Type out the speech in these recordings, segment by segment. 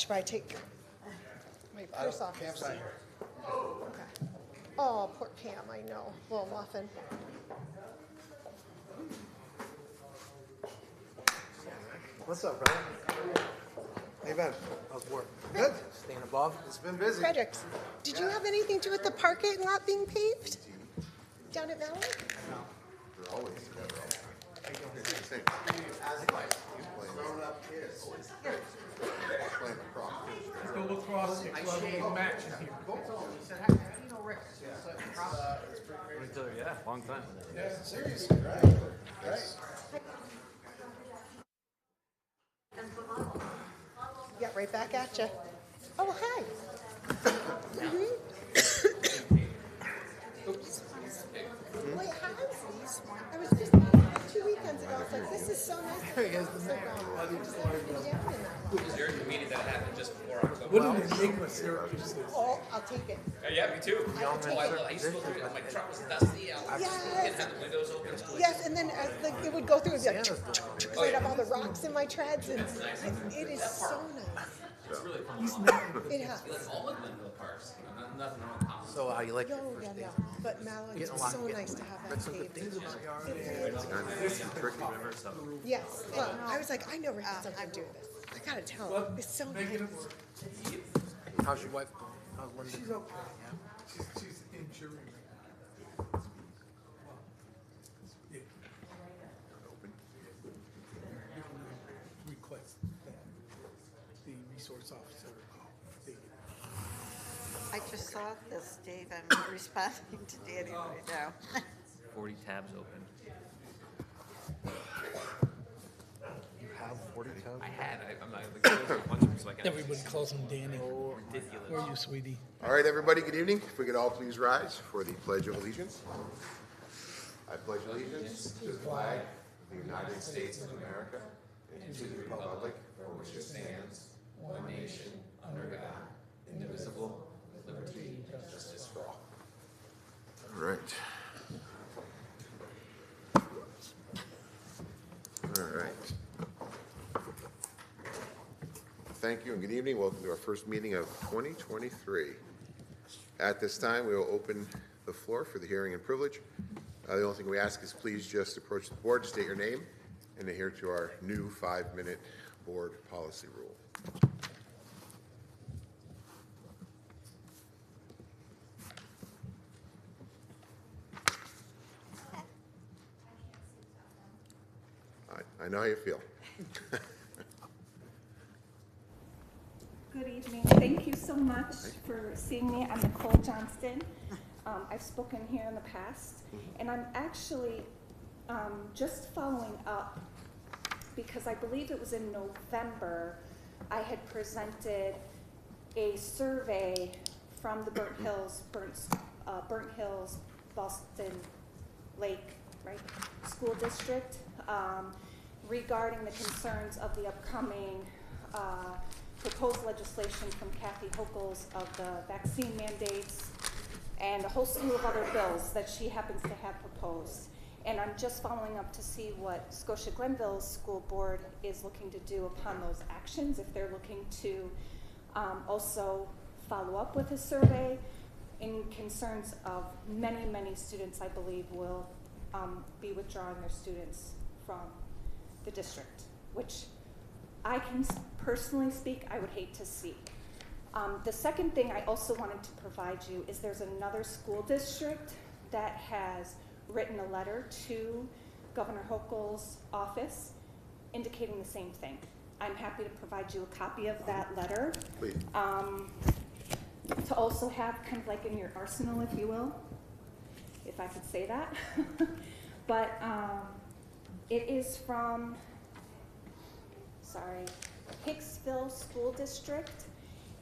should I take my purse off? Campsite here. Okay. Oh, poor Pam, I know. Little muffin. What's up, brother? How you been? How's work? Good. Staying above. It's been busy. Fredericks, did you have anything to do with the parking lot being paved? Down at Valley? They're always together. Grown-up kids. Playing lacrosse. Go lacrosse match in here. Yeah, long time. Seriously, right? Yes. Yeah, right back at you. Oh, hi. Oops. Wait, hi. I was just 2 weekends ago. I was like, this is so nice. There he is, the man. Was there a meeting that happened just before October? What an enigma Syracuse is. Oh, I'll take it. Yeah, me too. take I used to go through it. My truck was dusty. I didn't have the windows open. Yes, and then like it would go through and be like, right up all the rocks in my treads, and it is so nice. It's really fun. It has. All the Glenville parks. Nothing wrong with Thomas. So, you like your No, first yeah, day? no. But Mallory, it's so nice to have that Some good paved. things about your It really is. Yes, well, I was like, I know Rick has something to do with this. I gotta tell him, it's so nice. How's your wife doing? How's Linda? She's okay. She's in jury right now. Yeah. Request that the resource officer call. I just saw this, Dave. I'm responding to Danny right now. 40 tabs open. You have 40 tabs? I had. I'm not going to bunch of them so I can. Everybody calls him Danny. Ridiculous. Where are you, sweetie? All right, everybody, good evening. If we could all please rise for the Pledge of Allegiance. I pledge allegiance to the flag of the United States of America and to the republic for which it stands, one nation, under God, indivisible, with liberty and justice for all. All right. All right. Thank you and good evening. Welcome to our first meeting of 2023. At this time, we will open the floor for the hearing and privilege. The only thing we ask is please just approach the board, state your name, and adhere to our new 5-minute board policy rule. I know how you feel. Good evening. Thank you so much for seeing me. I'm Nicole Johnston. I've spoken here in the past, and I'm actually just following up because I believe it was in November I had presented a survey from the Burnt Hills, Boston Lake, right, school district regarding the concerns of the upcoming proposed legislation from Kathy Hochul's of the vaccine mandates and a whole slew of other bills that she happens to have proposed. And I'm just following up to see what Scotia Glenville's school board is looking to do upon those actions, if they're looking to also follow up with a survey in concerns of many, many students, I believe, will be withdrawing their students from the district, which I can personally speak, I would hate to see. The second thing I also wanted to provide you is there's another school district that has written a letter to Governor Hochul's office indicating the same thing. I'm happy to provide you a copy of that letter. Please. To also have kind of like in your arsenal, if you will, if I could say that. But it is from, Hicksville School District,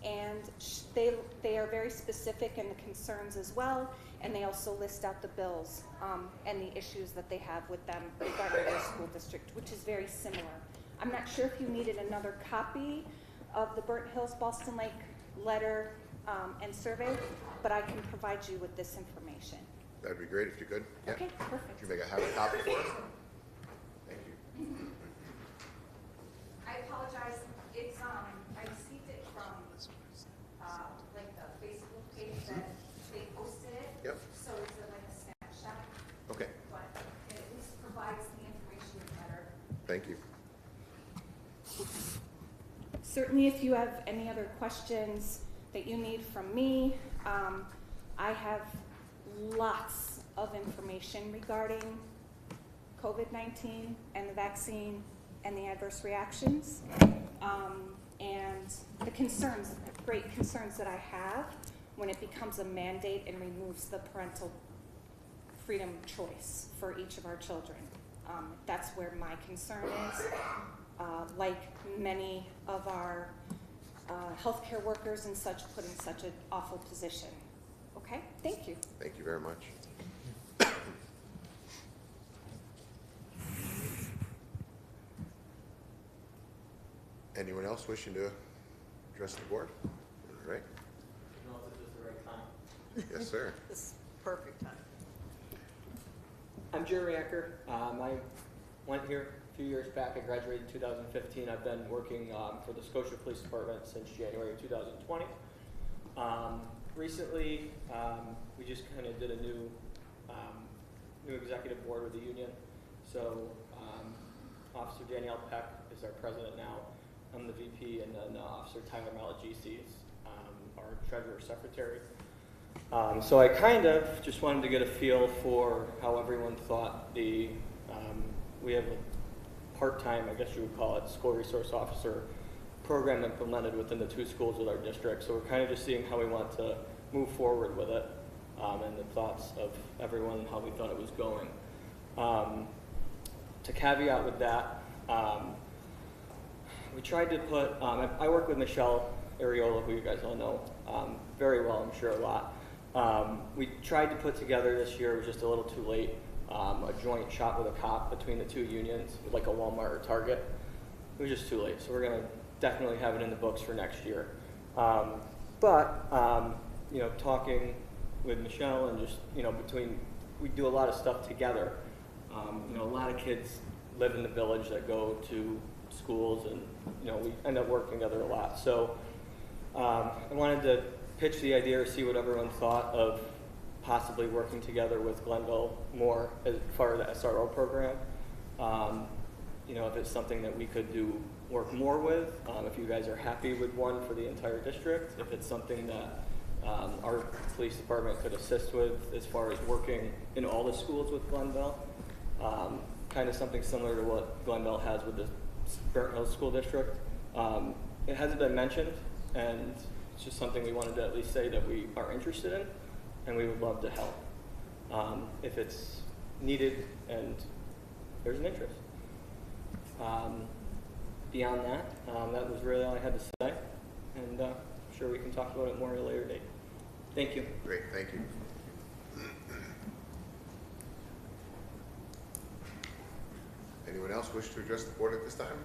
and they are very specific in the concerns as well, and they also list out the bills and the issues that they have with them regarding their school district, which is very similar. I'm not sure if you needed another copy of the Burnt Hills Boston Lake letter and survey, but I can provide you with this information. That'd be great if you could. Yeah. Okay, perfect. Could you have a copy for us? Thank you. I apologize. It's I received it from that they posted it. Yep. So it's like a snapshot, Okay, but it at least provides the information better. thank you. Certainly, if you have any other questions that you need from me, I have lots of information regarding COVID-19 and the vaccine and the adverse reactions, and the concerns, great concerns that I have when it becomes a mandate and removes the parental freedom choice for each of our children. That's where my concern is. Like many of our healthcare workers and such, put in such an awful position. Okay, thank you. Thank you very much. Anyone else wishing to address the board? All right. I don't know if this is the right time. Yes, sir. This is perfect time. I'm Jerry Acker. I went here a few years back. I graduated in 2015. I've been working for the Scotia Police Department since January of 2020. Recently, we just kind of did a new executive board with the union. So Officer Danielle Peck is our president now. I'm the VP, and then Officer Tyler Malagisi is our treasurer secretary. So I kind of just wanted to get a feel for how everyone thought the, we have a part-time, I guess you would call it, school resource officer program implemented within the 2 schools with our district. So we're kind of just seeing how we want to move forward with it, and the thoughts of everyone and how we thought it was going. To caveat with that, we tried to put, I work with Michelle Areola, who you guys all know very well, I'm sure, a lot. We tried to put together this year, it was just a little too late, a joint shot with a cop between the 2 unions, like a Walmart or Target. It was just too late, so we're going to definitely have it in the books for next year. You know, talking with Michelle and just, you know, we do a lot of stuff together. You know, a lot of kids live in the village that go to schools, and, you know, we end up working together a lot. So I wanted to pitch the idea or see what everyone thought of possibly working together with Glenville more as far as the SRO program. You know, if it's something that we could work more with, if you guys are happy with one for the entire district, if it's something that our police department could assist with as far as working in all the schools with Glenville. Kind of something similar to what Glenville has with the Burnt Hills School District. It hasn't been mentioned, and it's just something we wanted to at least say that we are interested in, and we would love to help if it's needed and there's an interest. Beyond that, that was really all I had to say, and I'm sure we can talk about it more at a later date. Thank you. Great, thank you. Anyone else wish to address the board at this time?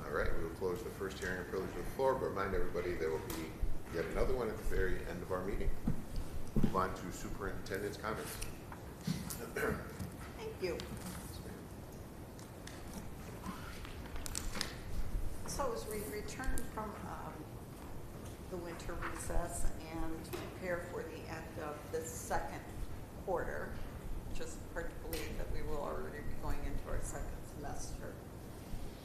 All right, we will close the first hearing and privilege of the floor, but remind everybody there will be yet another one at the very end of our meeting. Move on to superintendent's comments. Thank you. So as we return from the winter recess and prepare for the end of the 2nd quarter, which is hard to believe that we will already be going into our 2nd semester,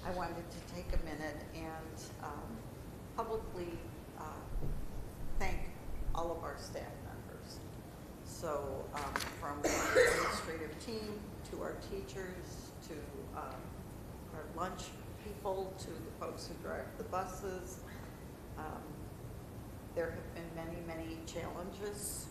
I wanted to take a minute and publicly thank all of our staff members. So from the administrative team to our teachers to our lunch people to the folks who drive the buses. There have been many, many challenges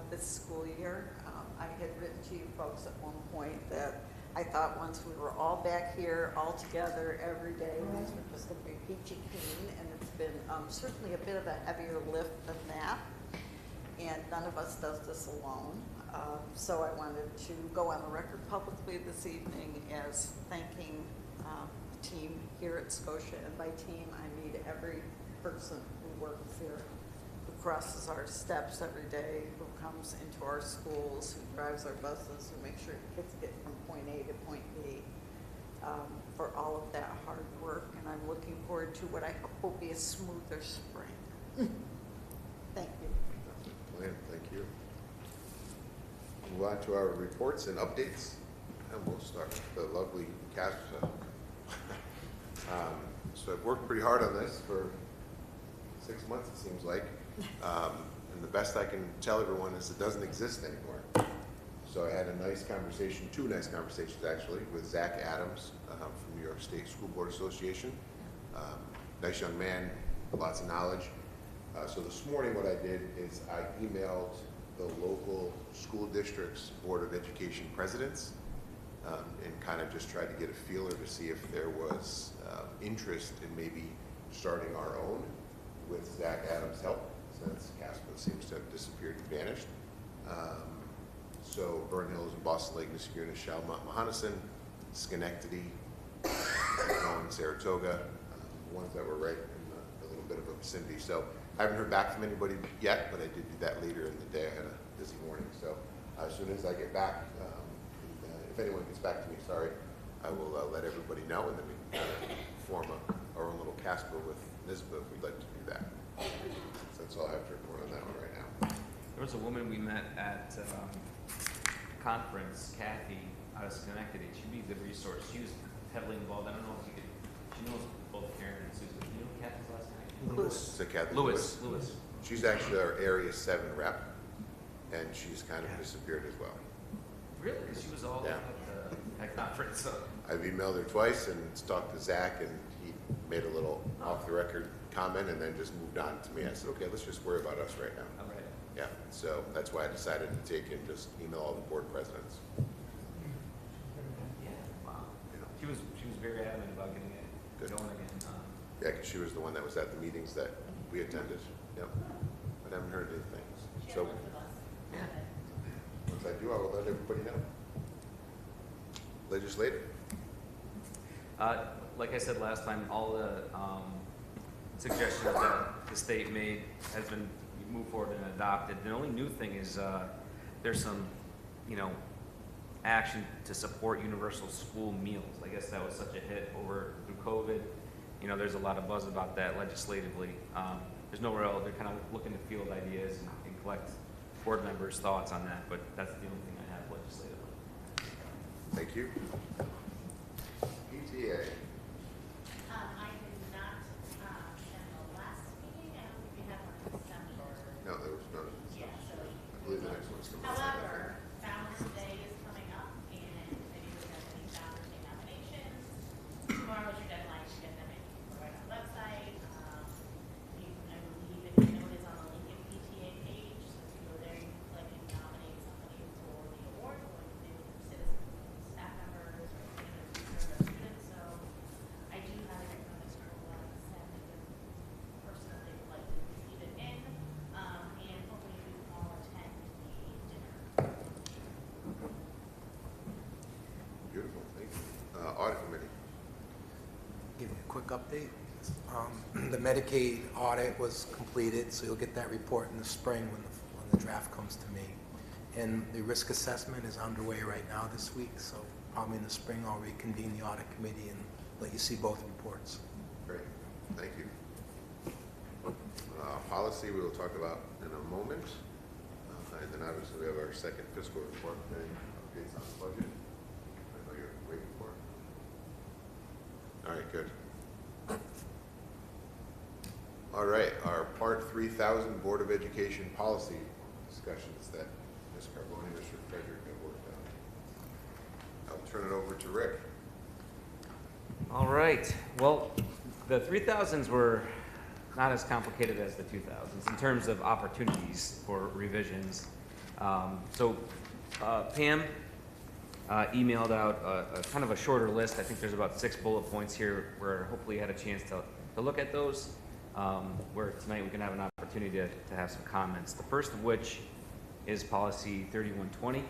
this school year. I had written to you folks at one point that I thought once we were all back here, all together every day, things were just going to be peachy keen, and it's been certainly a bit of a heavier lift than that, and none of us does this alone. So I wanted to go on the record publicly this evening as thanking the team here at Scotia, and by team I mean every person who works here, who crosses our steps every day, who comes into our schools, who drives our buses, who makes sure kids get from point A to point B, for all of that hard work. And I'm looking forward to what I hope will be a smoother spring. on to our reports and updates. And we'll start with the lovely CASP. So I've worked pretty hard on this for 6 months, it seems like. And the best I can tell everyone is it doesn't exist anymore. So I had a nice conversation, 2 nice conversations actually, with Zach Adams from New York State School Board Association. Nice young man, lots of knowledge. So this morning what I did is I emailed the local school districts Board of Education presidents and kind of just tried to get a feeler to see if there was interest in maybe starting our own with Zach Adams' help, since CASPA seems to have disappeared and vanished. So Burn Hills and Boston Lake, Niskayuna, Shellmont, Mohonasen, Schenectady, Macomb, Saratoga, ones that were right in a little bit of a vicinity. So I haven't heard back from anybody yet, but I did do that later in the day. I had a busy morning. So as soon as I get back, if anyone gets back to me, sorry, I will let everybody know, and then we can form our own little CASPA with NISBA if we'd like to do that. So that's all I have to report on that one right now. There was a woman we met at conference, Kathy, out of Schenectady. She'd be a good resource. She was heavily involved. I don't know if you could, she knows both Karen and Susan. Do you know Kathy's last name? Lewis. So Kathy Lewis. She's actually our Area 7 rep, and she's kind of disappeared as well. Really? She was all Yeah. at that conference. So. I've emailed her twice and talked to Zach, and he made a little off-the-record comment and then just moved on to me. I said, okay, let's just worry about us right now. All right. Yeah, so that's why I decided to take and just email all the board presidents. Yeah. Wow. You know. She was very adamant about getting it Good. going again. Yeah, because she was the one that was at the meetings that we attended. Yep. But I haven't heard anything. So Yeah. once I do, I will let everybody know. Legislative. Like I said last time, all the suggestions that the state made has been moved forward and adopted. The only new thing is there's some, action to support universal school meals. I guess that was such a hit over through COVID. There's a lot of buzz about that legislatively. There's no real, they're kind of looking to field ideas and collect board members' thoughts on that, but that's the only thing I have legislatively. Thank you. PTA. I did not attend the last meeting. I don't think we had one in December. No, there was none. Yeah, so. I believe the next one's coming. However, Founders Day is coming up, and if anybody has any Founders Day nominations, tomorrow is your deadline to get them in. Right on the website. I believe if you know it is on the Lincoln PTA page, so if you go there, you can click and nominate somebody for the award, or you can do it for citizens, staff members, or students. So I do have it from Mr. Send the person that they would like to receive it in, and hopefully we can all attend the dinner. Beautiful, thank you. Audit committee. Give you a quick update. The Medicaid audit was completed, so you'll get that report in the spring when the draft comes to me. And the risk assessment is underway right now this week, so probably in the spring I'll reconvene the audit committee and let you see both reports. Great, thank you. Policy we will talk about in a moment. And then obviously we have our second fiscal report, and updates on the budget. I know you're waiting for it. All right, good. All right, our Part 3000 Board of Education policy discussions that Ms. Carbone and Mr. Frederick have worked on. I'll turn it over to Rick. All right. Well, the 3000s were not as complicated as the 2000s in terms of opportunities for revisions. Pam emailed out a kind of a shorter list. I think there's about 6 bullet points here where hopefully you had a chance to look at those, where tonight we can have an opportunity to have some comments. The first of which is policy 3120,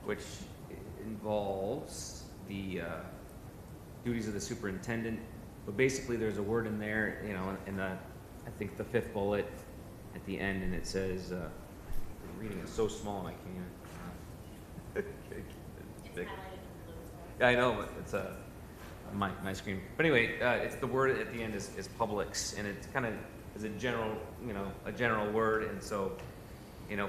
which involves the duties of the superintendent. But basically there's a word in there, in the, I think the 5th bullet at the end, and it says, the reading is so small I can't. It's big. Yeah, I know, but it's my screen. But anyway, it's the word at the end is Publix, and it kind of is a general, a general word, and so,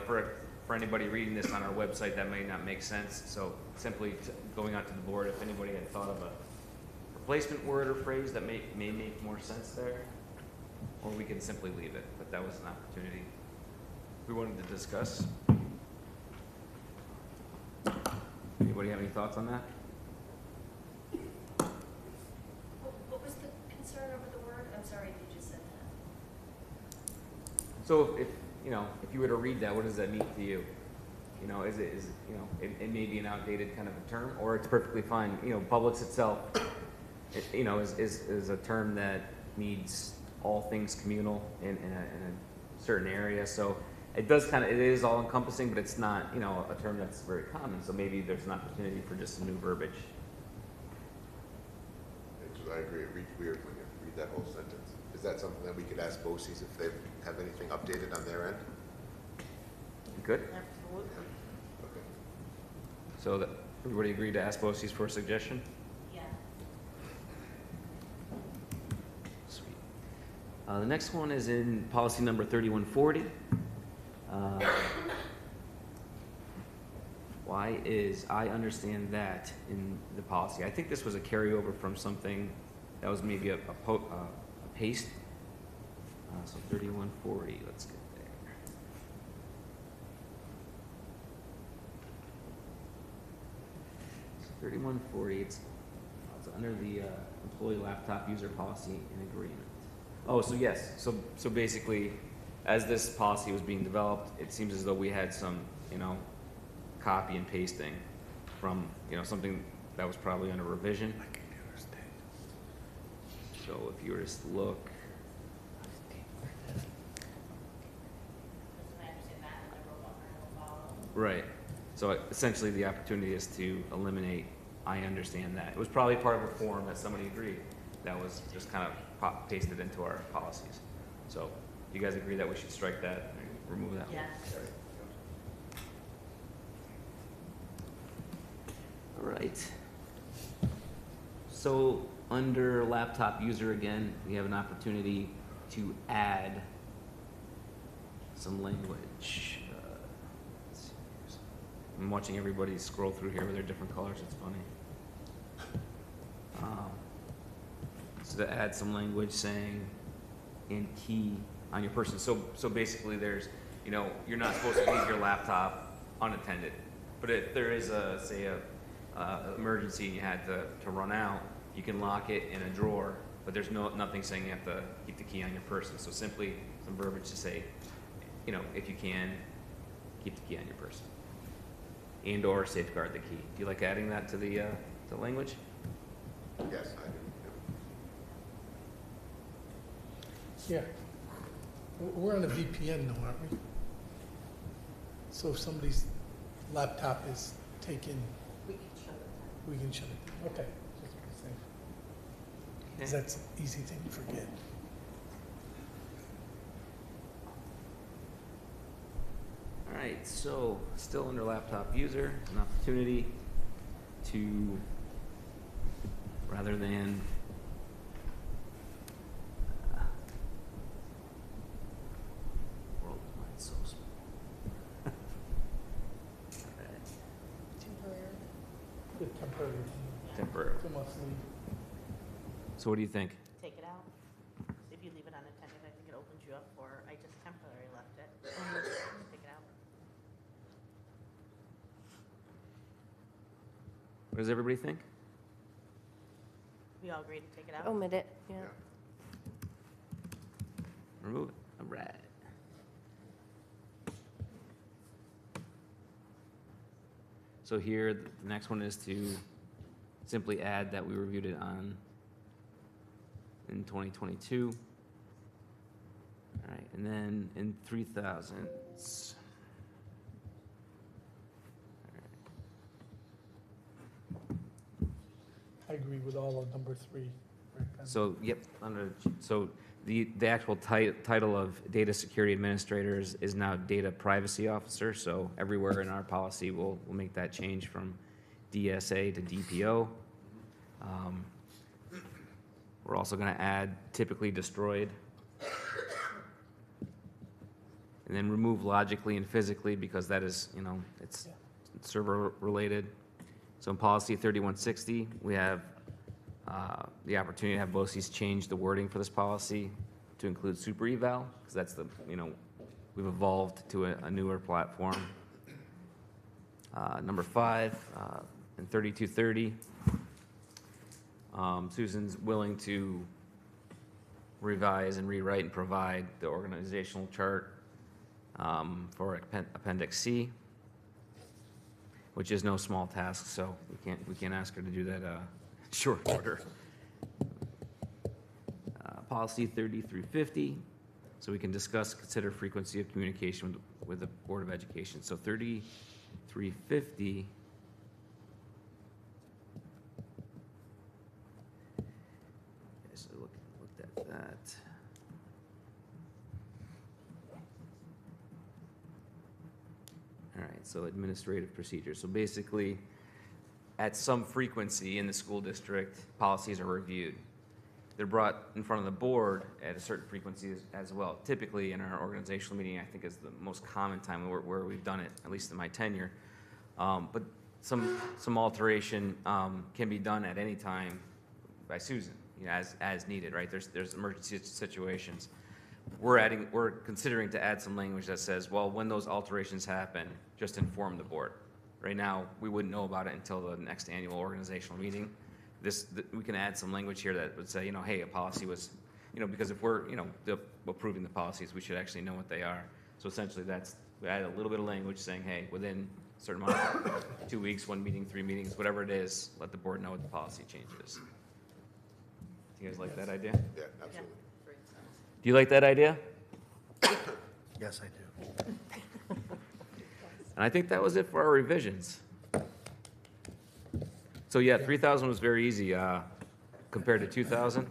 for for anybody reading this on our website, that may not make sense. So simply going out to the board, if anybody had thought of a replacement word or phrase that may make more sense there, or we can simply leave it, but that was an opportunity we wanted to discuss. Anybody have any thoughts on that? What was the concern over the word? I'm sorry if you just said that. So if you were to read that, what does that mean to you? Is it it may be an outdated kind of a term, or it's perfectly fine. Publix itself, is a term that needs all things communal in a certain area. So it is all encompassing, but it's not, a term that's very common. So maybe there's an opportunity for just some new verbiage. I agree. Read that whole sentence. Is that something that we could ask BOCES if they have anything updated on their end? Good. Absolutely. Okay. So that everybody agreed to ask BOCES for a suggestion? Yeah. Sweet. The next one is in policy number 3140. Why is I understand that in the policy? I think this was a carryover from something that was maybe a paste. So 3140, let's get there. So 3140, it's under the employee laptop user policy and agreement. Oh, so yes, so basically, as this policy was being developed, it seems as though we had some, copy and pasting from, something that was probably under revision. So if you were to just look, I understand that, and the robot will follow. right. So essentially, the opportunity is to eliminate. I understand that. It was probably part of a form that somebody agreed that was just kind of pasted into our policies. So you guys agree that we should strike that and remove that? Yeah. All right. So under laptop user again, we have an opportunity to add some language. Let's see. I'm watching everybody scroll through here with their different colors. It's funny. So to add some language saying "in key on your person." So basically, there's you're not supposed to leave your laptop unattended, but if there is a emergency and you had to run out, you can lock it in a drawer, but there's nothing saying you have to keep the key on your person. So simply some verbiage to say, if you can, keep the key on your person, and or safeguard the key. Do you like adding that to the language? Yes, I do. Yeah. We're on a VPN now, aren't we? So if somebody's laptop is taken, We can shut it we can shut it down. Okay. Just want to say. 'Cause that's an easy thing to forget. All right, so still under laptop user, an opportunity to, rather than world is so small. All right, Temporary. The temporary. temporary. It's a must leave. So what do you think? Take it out. If you leave it unattended, I think it opens you up for, I just temporarily left it. Take it out. What does everybody think? We all agree to take it out? Omit it, yeah. Yeah. Remove it. All right. So here, the next one is to simply add that we reviewed it in 2022. All right, and then in 3000s. I agree with all of number 3. So, yep, so the actual title of data security administrator is now data privacy officer. So everywhere in our policy, we'll make that change from DSA to DPO. We're also going to add typically destroyed. And and then remove logically and physically because that is, you know, it's server related. So in policy 3160, we have the opportunity to have BOCES change the wording for this policy to include super eval, because that's the, you know, we've evolved to a newer platform. Number 5, in 3230, Susan's willing to revise and rewrite and provide the organizational chart for Appendix C, which is no small task, so we can't ask her to do that short order. Policy 3350, so we can discuss, consider frequency of communication with the Board of Education. So 3350. So looked at that. All right, so administrative procedure. So basically, at some frequency in the school district, policies are reviewed. They're brought in front of the board at a certain frequency as well. Typically, in our organizational meeting, I think is the most common time where we've done it, at least in my tenure. But some alteration can be done at any time by Susan, you know, as needed, right? There's emergency situations. We're considering to add some language that says, well, when those alterations happen, just inform the board. Right now, we wouldn't know about it until the next annual organizational meeting. We can add some language here that would say, you know, hey, a policy was, you know, because if we're, you know, approving the policies, we should actually know what they are. So essentially, we add a little bit of language saying, hey, within a certain amount of 2 weeks, 1 meeting, 3 meetings, whatever it is, let the board know what the policy change is. Do you guys like that idea? Yeah, absolutely. Do you like that idea? Yes, I do. And I think that was it for our revisions. So yeah, 3,000 was very easy compared to 2,000.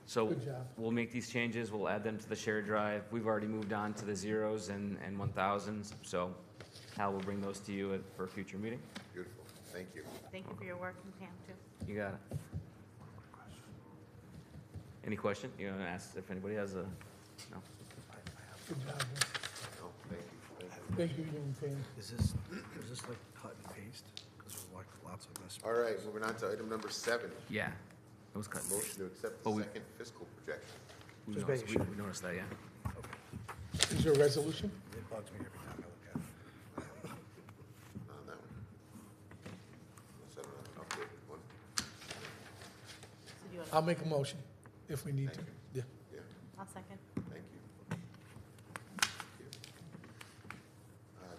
So Good job. we'll make these changes, we'll add them to the shared drive. We've already moved on to the zeros and 1,000s, so Hal will bring those to you for a future meeting. Beautiful. Thank you. Thank you for your work, and Pam, too. You got it. Any question? You want to ask if anybody has a, no? Good job. No, thank you. Thank you, young Pam. Is this like cut and paste? Because there's lots of this. All right, moving on to item number 7. Yeah, it was cut. Motion to accept But the we- second fiscal projection. We Just noticed, making sure. we noticed that, yeah. Is there a resolution? It bugs me every time I look at it. Not on that one. Unless I don't have an updated one. So do you want I'll make a motion if we need to. Thank Yeah. Yeah, I'll second. thank you. Thank you.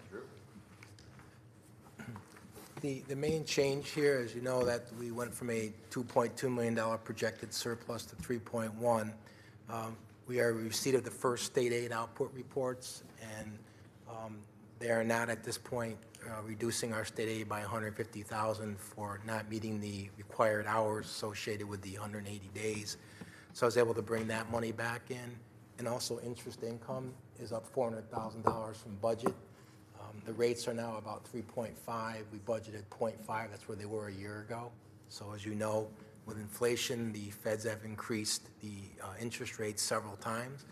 Drew? The main change here is, you know, that we went from a $2.2 million projected surplus to 3.1. We are in receipt of the first state aid output reports, and they are not at this point reducing our state aid by $150,000 for not meeting the required hours associated with the 180 days. So I was able to bring that money back in, and also interest income is up $400,000 from budget. The rates are now about 3.5. We budgeted 0.5. That's where they were a year ago. So as you know, with inflation, the feds have increased the interest rates several times.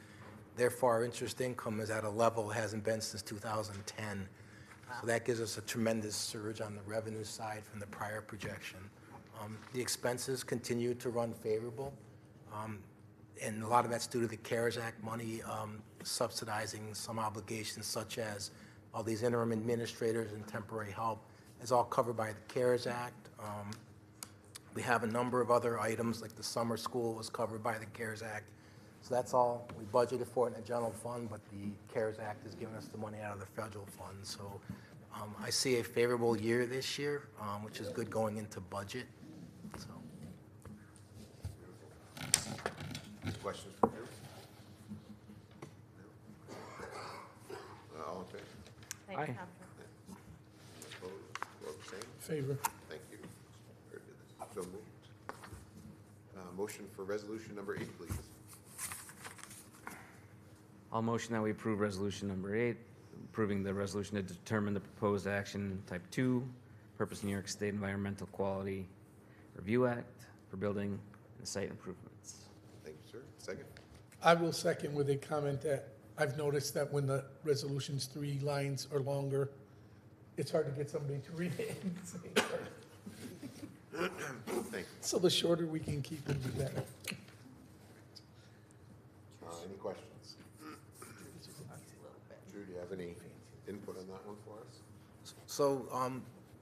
Therefore, our interest income is at a level it hasn't been since 2010. So that gives us a tremendous surge on the revenue side from the prior projection. The expenses continue to run favorable. And a lot of that's due to the CARES Act money subsidizing some obligations, such as all these interim administrators and temporary help is all covered by the CARES Act. We have a number of other items, like the summer school was covered by the CARES Act. So that's all. We budgeted for it in the general fund, but the CARES Act is giving us the money out of the federal fund. So I see a favorable year this year, which is good going into budget. So. Questions for Drew? No? All in favor? Thank Aye. you, Tom. Opposed? Or abstained? Favor. Thank you. Very good. So moved. Motion for resolution number 8, please. I'll motion that we approve resolution number 8, approving the resolution to determine the proposed action type 2, purpose New York State Environmental Quality Review Act for building and site improvements. Thank you, sir. Second? I will second with a comment that I've noticed that when the resolution's 3 lines or longer, it's hard to get somebody to read it. Thank you. So the shorter we can keep it, the better. Any questions? Drew, do you have any input on that one for us? So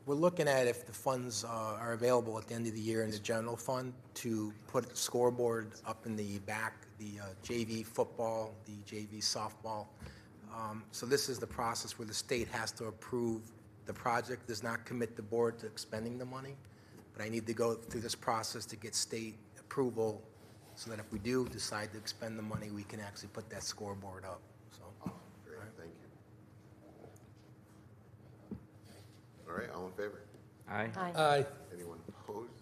we're looking at if the funds are available at the end of the year in the general fund to put a scoreboard up in the back, the JV football, the JV softball. So this is the process where the state has to approve the project, does not commit the board to expending the money, but I need to go through this process to get state approval so that if we do decide to expend the money, we can actually put that scoreboard up. So, Great, thank you. All right, all in favor? Aye. Aye. Anyone opposed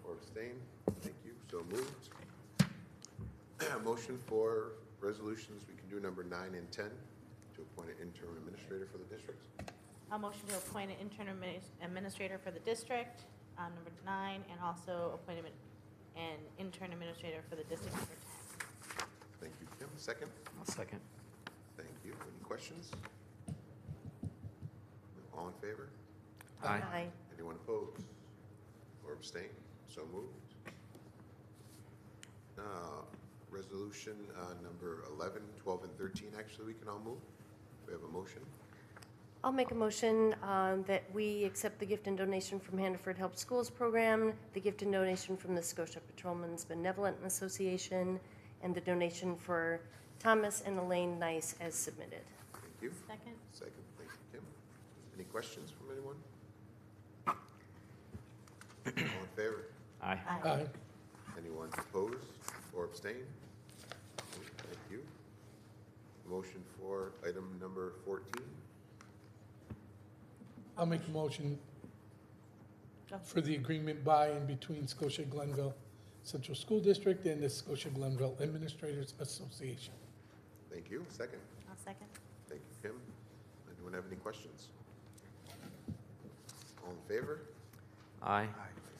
or abstain? Thank you, so moved. Motion for resolutions, we can do number 9 and 10, to appoint an interim administrator for the district. I'll motion to appoint an interim administrator for the district, number 9, and also appoint an intern administrator for the district number 10. Thank you, Kim. Second? I'll second. Thank you. Any questions? All in favor? Aye. Anyone opposed or abstain? So moved. Resolution number 11, 12, and 13, actually, we can all move. We have a motion. I'll make a motion that we accept the gift and donation from Hannaford Help Schools program, the gift and donation from the Scotia Patrolmen's Benevolent Association, and the donation for Thomas and Elaine Nice as submitted. Thank you. Second. Second, thank you, Kim. Any questions from anyone? All in favor? Aye. Aye. Anyone opposed or abstain? Thank you. Motion for item number 14. I'll make a motion for the agreement by and between Scotia Glenville Central School District and the Scotia Glenville Administrators Association. Thank you. Second. I'll second. Thank you, Kim. Anyone have any questions? All in favor? Aye.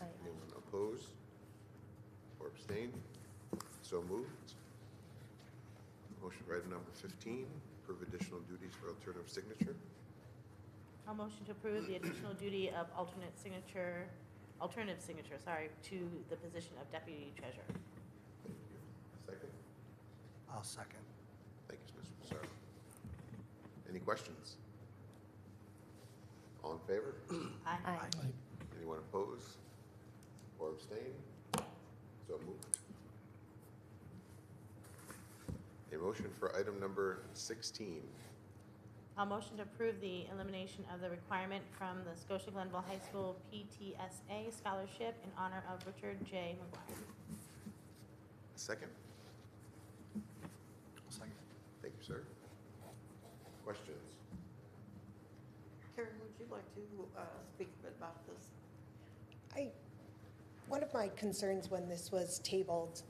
Anyone opposed or abstain? So moved. Motion for item number 15, approve additional duties for alternative signature. I'll motion to approve the additional duty of alternative signature, to the position of deputy treasurer. Thank you. Second. I'll second. Thank you, Mr. Pissarro. Any questions? All in favor? Aye. Aye. Anyone opposed or abstain? So moved. A motion for item number 16. I'll motion to approve the elimination of the requirement from the Scotia Glenville High School PTSA scholarship in honor of Richard J. McGuire. Second. Second. Thank you, sir. Questions? Karen, would you like to speak a bit about this? One of my concerns when this was tabled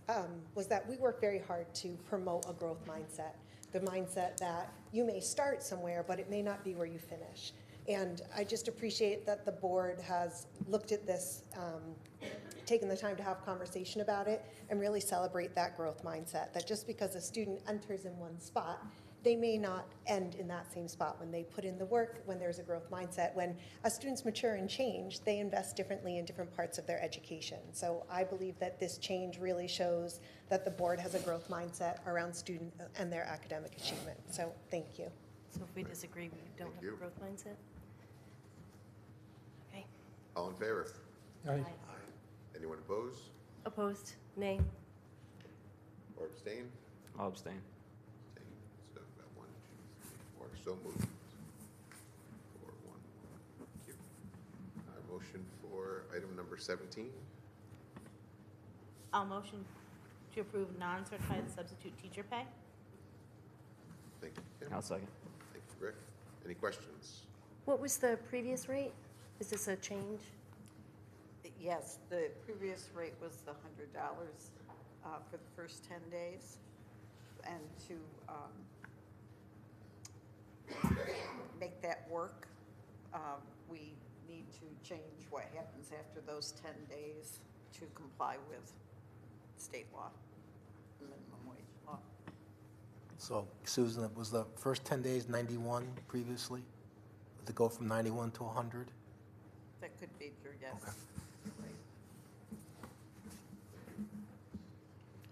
was that we work very hard to promote a growth mindset, the mindset that you may start somewhere, but it may not be where you finish. And I just appreciate that the board has looked at this, taken the time to have conversation about it, and really celebrate that growth mindset, that just because a student enters in one spot, they may not end in that same spot when they put in the work, when there's a growth mindset. When as students mature and change, they invest differently in different parts of their education. So I believe that this change really shows that the board has a growth mindset around student and their academic achievement. So thank you. So if we disagree, we don't Thank have you. a growth mindset? Okay. All in favor? Aye. Anyone opposed Opposed? Nay. or abstain? I'll abstain. Abstain. So we've got 1, 2, 3, 4. So moved. 4, 1. Thank you. Motion for item number 17. I'll motion to approve non-certified substitute teacher pay. Thank you, Kim. I'll second. Thank you, Rick. Any questions? What was the previous rate? Is this a change? Yes, the previous rate was the $100 for the first 10 days. And to make that work, we need to change what happens after those 10 days to comply with state law, minimum wage law. So Susan, it was the first 10 days 91 previously? Did it go from 91 to 100? That could be your yes. Okay. Right.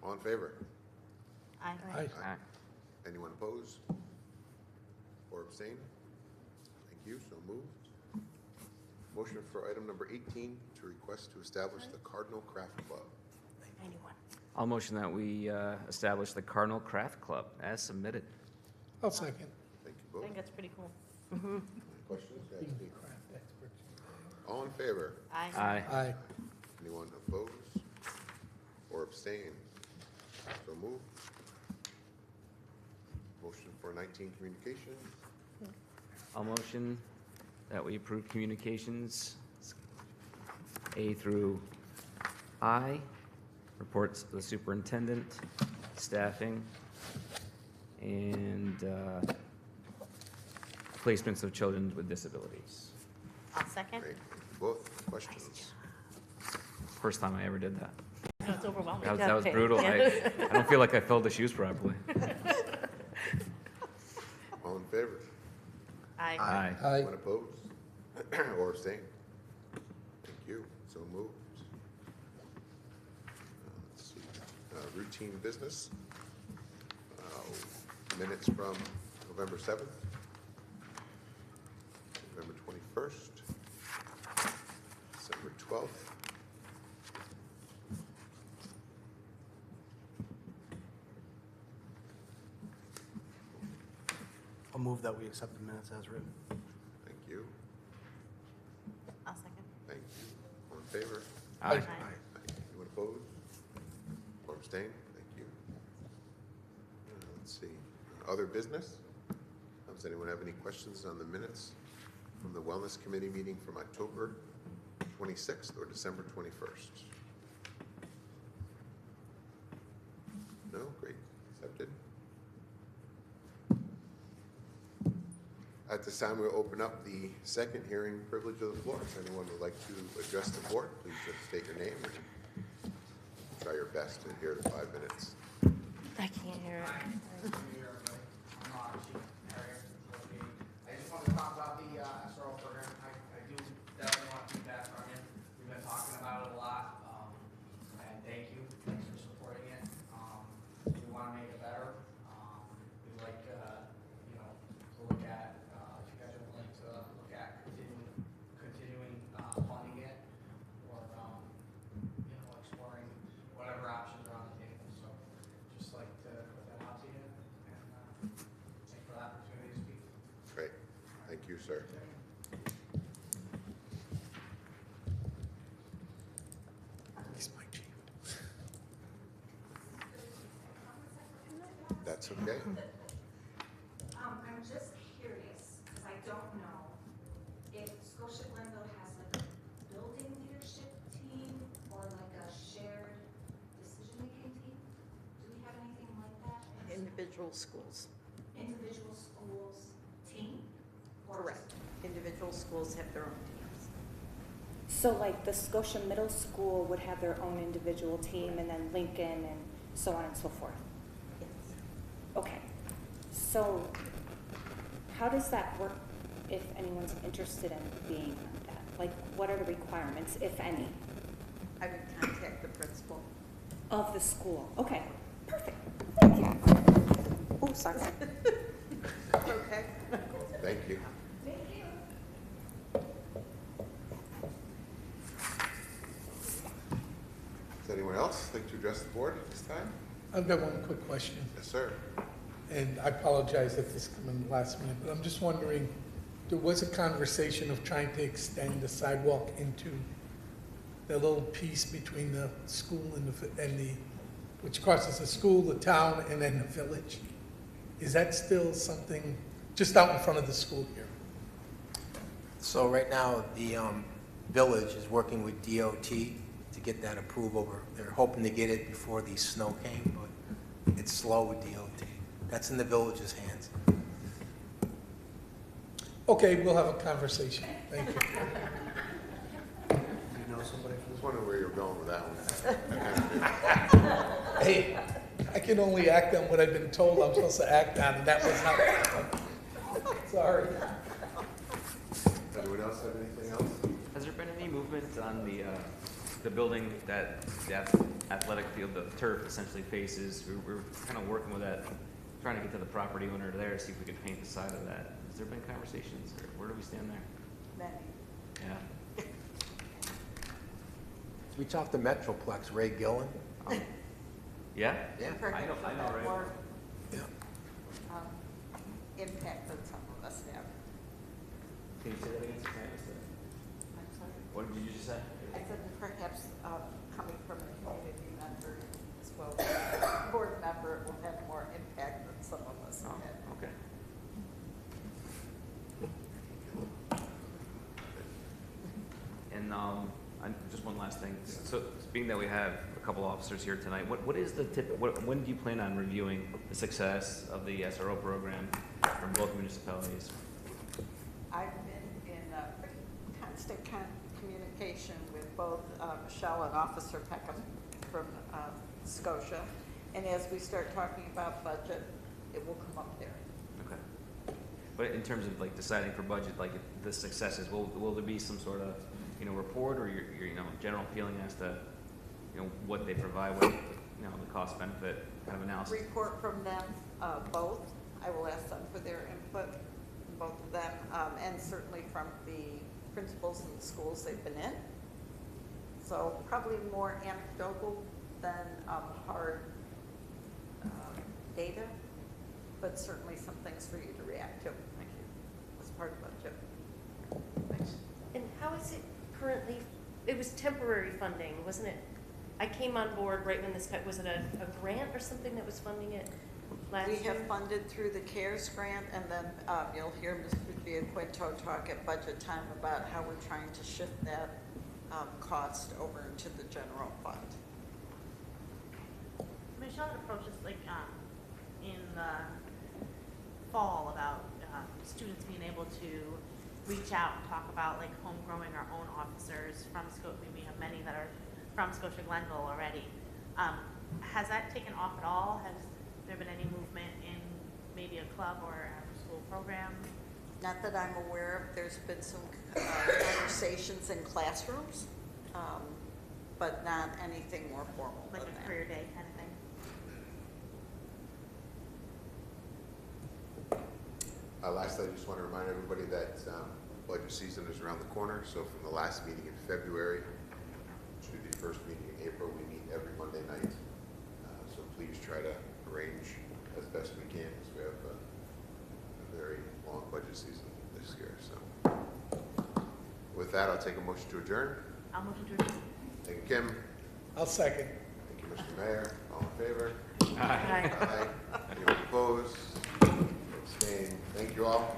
All in favor? Aye. Aye. Aye. Anyone opposed? Or abstain? Thank you, so moved. Motion for item number 18 to request to establish the Cardinal Craft Club. 91. I'll motion that we establish the Cardinal Craft Club as submitted. I'll second. Thank you I both. think that's pretty cool. Any questions? Being craft experts. All in favor? Aye. Aye. Aye. Anyone opposed or abstain? So moved. Motion for 19 communication. I'll motion that we approve communications A through I, reports to the superintendent, staffing, and placements of children with disabilities. I'll second. Great. Thank you both. Questions? First time I ever did that. No, it's overwhelming. That was brutal. I don't feel like I filled the shoes properly. All in favor? Aye. Aye. Aye. Anyone opposed or abstain? Thank you. So moved. Let's see. Routine business. Minutes from November 7th, November 21st, December 12th. I'll move that we accept the minutes as written. Thank you. I'll second. Thank you. All in favor? Aye. Anyone opposed or abstain? Thank you. Let's see. Other business? Does anyone have any questions on the minutes from the Wellness Committee meeting from October 26th or December 21st? No? Great. Accepted. At this time, we'll open up the second hearing privilege of the floor. If anyone would like to address the board, please just state your name and try your best to adhere to 5 minutes. I can't hear it. I just wanted to talk about the SRO program. I do definitely want feedback from you. We've been talking about it a lot, and thank you. Thanks for supporting it. We want to make it better. We'd like to look at, if you guys are willing to look at continuing funding it, or exploring whatever options are on the table. So just like to put that out to you, and thank you for the opportunity to speak. Great. Thank you, sir. He's my chief. That's okay. I'm just curious, because I don't know, if Scotia Glenville has like a building leadership team or like a shared decision-making team? Do we have anything like that? Individual schools. Individual schools team? Or Correct. Individual schools have their own teams. So like the Scotia Middle School would have their own individual team, and then Lincoln and so on and so forth? Yes. Okay, so how does that work if anyone's interested in being on that? Like, what are the requirements, if any, I would contact the principal. of the school? Okay, perfect, thank you. Oh, sorry. Okay. Thank you. Thank you. Does anyone else like to address the board at this time? I've got one quick question, Yes, sir. and I apologize if this came in last minute, but I'm just wondering, there was a conversation of trying to extend the sidewalk into the little piece between the school and the, which crosses the school, the town, and then the village. Is that still something, just out in front of the school here? So right now, the village is working with DOT to get that approval. They're hoping to get it before the snow came, but it's slow with DOT. That's in the village's hands. Okay, we'll have a conversation, thank you. Do you know somebody I was wondering where you were going with that one. Hey, I can only act on what I've been told I'm supposed to act on, and that was not happened. Sorry. Anyone else have anything else? Has there been any movement on the building that the athletic field, the turf essentially faces? We're kind of working with that, trying to get to the property owner there to see if we can paint the side of that. Has there been conversations, or where do we stand there? Many. Yeah. We talked to Metroplex, Ray Gillen. Yeah? Yeah. I know, right? More Yeah. impact than some of us have. Can you say that again? I'm sorry. What did you just say? I said perhaps coming from a community member as well, board member will have more impact than some of us Oh, have. okay. And just one last thing. So, being that we have a couple officers here tonight, what is the when do you plan on reviewing the success of the SRO program from both municipalities? I've been in pretty constant communication with both Michelle and Officer Peckham from Scotia. And as we start talking about budget, it will come up there. Okay. But in terms of like deciding for budget, like the successes, will there be some sort of report or your general feeling as to what they provide, what the cost benefit kind of analysis? Report from them both. I will ask them for their input, both of them, and certainly from the principals in the schools they've been in. So probably more anecdotal than hard data, but certainly some things for you to react to. Thank you. As part of budget. Thanks. And how is it currently, it was temporary funding, wasn't it? I came on board right when this, was it a grant or something that was funding it last year? We have funded through the CARES grant, and then you'll hear Mr. Giaquinto talk at budget time about how we're trying to shift that cost over into the general fund. Michelle had approached us like in the fall about students being able to reach out and talk about like home growing our own officers from Scotia. We have many that are from Scotia Glenville already. Has that taken off at all? Has there been any movement in maybe a club or after school program? Not that I'm aware of. There's been some conversations in classrooms, but not anything more formal Like than a that. career day kind of thing? Lastly, I just want to remind everybody that budget season is around the corner. So from the last meeting in February to the first meeting in April, we meet every Monday night. So please try to arrange as best we can because we have a very long budget season this year. So with that, I'll take a motion to adjourn. I'll motion to adjourn. Thank you, Kim. I'll second. Thank you, Mr. Mayor. All in favor? Aye. Aye. Anyone opposed? Abstained. Thank you all.